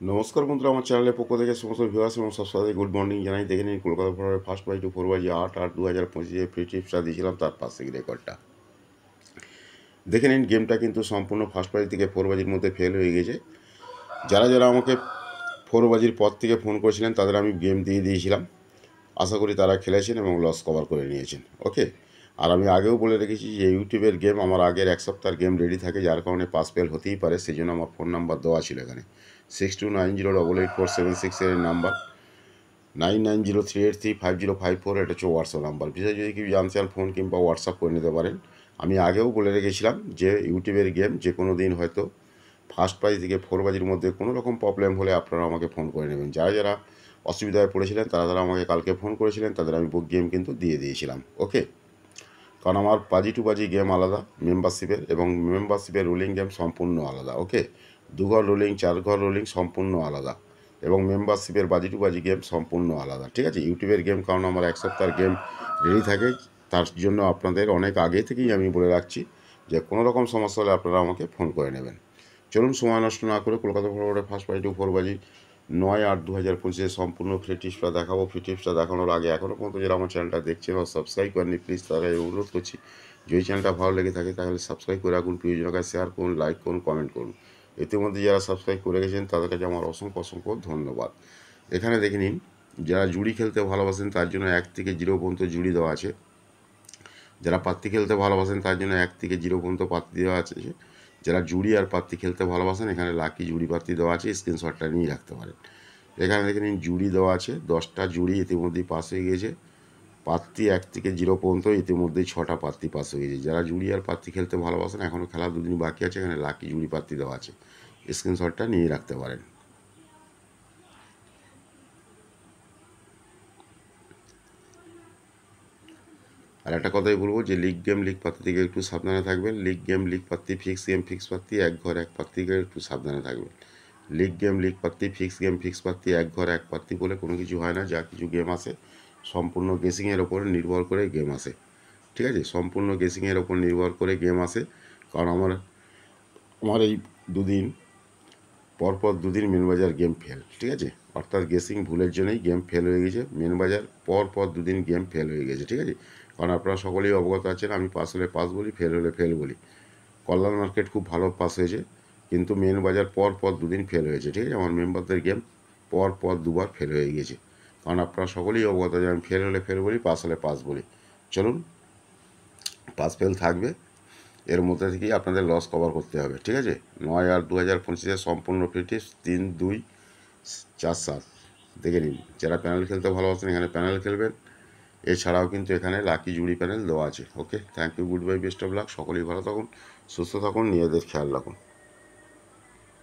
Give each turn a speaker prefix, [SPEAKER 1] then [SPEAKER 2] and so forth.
[SPEAKER 1] নমস্কার বন্ধুরা, আমার চ্যানেলের পক্ষ থেকে সমস্ত ভিউয়ার্স এবং সাবস্ক্রাইবার গুড মর্নিং জানাই। দেখে নিন কলকাতা ফোরের ফার্স্ট বাই টু 4/8/2025 ফ্রি টিপসটা দিয়েছিলাম, তার পাশ থেকে রেকর্ডটা দেখে নিন। গেমটা কিন্তু সম্পূর্ণ ফার্স্ট বাজি থেকে 4 বাজির মধ্যে ফেল হয়ে গেছে। যারা যারা আমাকে 4 বাজির পর থেকে ফোন করেছিলেন তাদের আমি গেম দিয়ে দিয়েছিলাম। আশা করি তারা খেলেছেন এবং লস কভার করে নিয়েছেন। ওকে, আর আমি আগেও বলে রেখেছি যে ইউটিউবের গেম আমার আগের এক সপ্তাহের গেম রেডি থাকে, যার কারণে পাস ফেল হতেই পারে। সেই জন্য আমার ফোন নাম্বার দেওয়া ছিল এখানে 6290884766 এর নাম্বার, 9903835054, এটা হচ্ছে হোয়াটসঅ্যাপ নাম্বার। বিশেষ যদি কেউ জানতে চান ফোন কিংবা হোয়াটসঅ্যাপ করে নিতে পারেন। আমি আগেও বলে রেখেছিলাম যে ইউটিউবের গেম যে কোনো দিন হয়তো ফার্স্ট প্রাইজ থেকে 4 বাজির মধ্যে কোনো রকম প্রবলেম হলে আপনারা আমাকে ফোন করে নেবেন। যারা যারা অসুবিধায় পড়েছিলেন তারা আমাকে কালকে ফোন করেছিলেন, তাদের আমি বুক গেম কিন্তু দিয়ে দিয়েছিলাম। ওকে, কারণ আমার বাজি টু বাজি গেম আলাদা মেম্বারশিপের, এবং মেম্বারশিপের রুলিং গেম সম্পূর্ণ আলাদা। ওকে, 2 ঘর রুলিং 4 ঘর রুলিং সম্পূর্ণ আলাদা, এবং মেম্বারশিপের বাজি টু বাজি গেম সম্পূর্ণ আলাদা। ঠিক আছে, ইউটিউবের গেম কারণ আমার এক সপ্তাহের গেম রেডি থাকে, তার জন্য আপনাদের অনেক আগে থেকেই আমি বলে রাখছি যে কোনো রকম সমস্যা হলে আপনারা আমাকে ফোন করে নেবেন। চলুন সময় নষ্ট না করে কলকাতা ফরওয়ার্ডে ফার্স্ট বাজি টু 4 বাজি 9/8/2025 সম্পূর্ণ ফ্রি টিপসটা দেখাবো। ফ্রি টিপসটা দেখানোর আগে এখনও পর্যন্ত যারা আমার চ্যানেলটা দেখছেন বা সাবস্ক্রাইব করেননি, প্লিজ তারা অনুরোধ করছি, যদি চ্যানেলটা ভালো লেগে থাকে তাহলে সাবস্ক্রাইব করে রাখুন, প্রিয়জনকে শেয়ার করুন, লাইক করুন, কমেন্ট করুন। ইতিমধ্যে যারা সাবস্ক্রাইব করে গেছেন তাদের কাছে আমার অসংখ্য অসংখ্য ধন্যবাদ। এখানে দেখে নিন, যারা জুড়ি খেলতে ভালোবাসেন তার জন্য 1 থেকে 0 পর্যন্ত জুড়ি দেওয়া আছে। যারা পাত্তি খেলতে ভালোবাসেন তার জন্য 1 থেকে 0 পর্যন্ত পাত্তি দেওয়া আছে। যারা জুড়ি আর পাত্তি খেলতে ভালোবাসেন এখানে লাকি জুড়ি পাত্তি দেওয়া আছে, স্ক্রিনশটটা নিয়ে রাখতে পারেন। এখানে দেখে নিন জুড়ি দেওয়া আছে, 10টা জুড়ি ইতিমধ্যেই পাস হয়ে গিয়েছে। পাত্তি 1 থেকে 0 পর্যন্ত ইতিমধ্যেই 6টা পাত্তি পাস হয়ে গেছে। যারা জুড়ি আর পাত্তি খেলতে ভালোবাসেন এখনও খেলা 2 দিন বাকি আছে, এখানে লাকি জুড়ি পাত্তি দেওয়া আছে, স্ক্রিনশটটা নিয়ে রাখতে পারেন। আর একটা কথাই বলবো যে লিগ গেম লিগ পাত্তি থেকে একটু সাবধানে থাকবেন। League game league patti fix game fix patti এক ঘর এক পাত্তি থেকে একটু সাবধানে থাকবেন। League game league patti fix game fix patti এক ঘর এক পাত্তি বলে কোনো কিছু হয় না। যা কিছু গেম আসে সম্পূর্ণ গেসিংয়ের ওপর নির্ভর করে গেম আসে। ঠিক আছে, সম্পূর্ণ গেসিংয়ের ওপর নির্ভর করে গেম আসে। কারণ আমার আমার এই দুদিন পরপর 2 দিন মেন বাজার গেম ফেল। ঠিক আছে, অর্থাৎ গেসিং ভুলের জন্যই গেম ফেল হয়ে গেছে। মেন বাজার পরপর 2 দিন গেম ফেল হয়ে গেছে। ঠিক আছে, কারণ আপনারা সকলেই অবগত আছেন আমি পাস হলে পাস বলি, ফেল হলে ফেল বলি। কল্যাণ মার্কেট খুব ভালো পাস হয়েছে, কিন্তু মেন বাজার পরপর 2 দিন ফেল হয়েছে। ঠিক আছে, আমার মেম্বারদের গেম পরপর 2বার ফেল হয়ে গেছে। কারণ আপনারা সকলেই অবগত আছেন আমি ফেল হলে ফেল বলি, পাস হলে পাস বলি। চলুন, পাস ফেল থাকবে, এর মধ্যে থেকেই আপনাদের লস কভার করতে হবে। ঠিক আছে, 9/8/2025 সম্পূর্ণ ফ্রি টিপস 3, 2, 4, 7 দেখে নিন। যারা প্যানেল খেলতে ভালোবাসেন এখানে প্যানেল খেলবেন। এছাড়াও কিন্তু এখানে লাকি জুড়ি প্যানেল দেওয়া আছে। Okay, thank you, good bye, best of luck. সকলেই ভালো থাকুন, সুস্থ থাকুন, নিজেদের খেয়াল রাখুন।